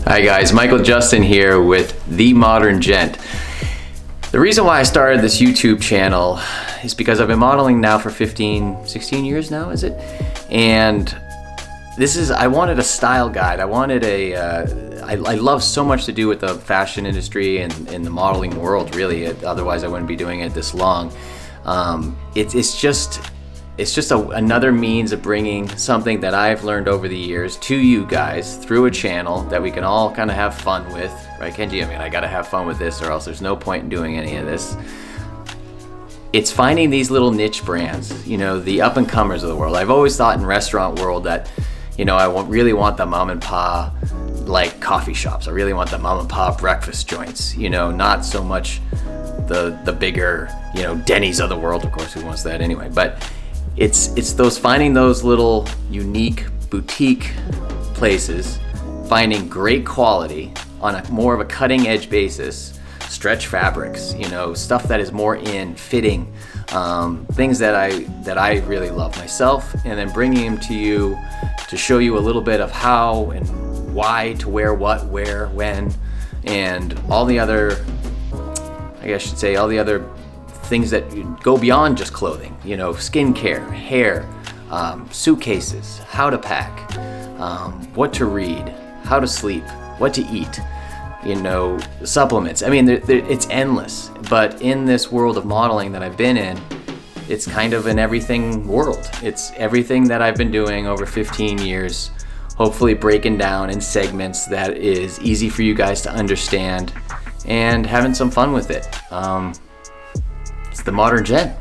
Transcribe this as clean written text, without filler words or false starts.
Hi guys, Michael Justin here with The Modern Gent. The reason why I started this YouTube channel is because I've been modeling now for 16 years now, is it? And I wanted a style guide. I wanted I love so much to do with the fashion industry and in the modeling world, really. Otherwise I wouldn't be doing it this long. It's just another means of bringing something that I've learned over the years to you guys through a channel that we can all kind of have fun with, right, Kenji? I mean, I gotta have fun with this or else there's no point in doing any of this. It's finding these little niche brands, you know, the up and comers of the world. I've always thought in restaurant world that, you know, really want the mom and pop like coffee shops. I really want the mom and pop breakfast joints, you know, not so much the bigger, you know, Denny's of the world. Of course, who wants that anyway? But it's finding those little unique boutique places, finding great quality on a more of a cutting edge basis, stretch fabrics, you know, stuff that is more in fitting, things that I really love myself, and then bringing them to you to show you a little bit of how and why to wear what, where, when, and all the other, I guess I should say, all the other things that go beyond just clothing, you know, skincare, hair, suitcases, how to pack, what to read, how to sleep, what to eat, you know, supplements. I mean, it's endless. But in this world of modeling that I've been in, it's kind of an everything world. It's everything that I've been doing over 15 years, hopefully breaking down in segments that is easy for you guys to understand and having some fun with it. It's The Modern Gent.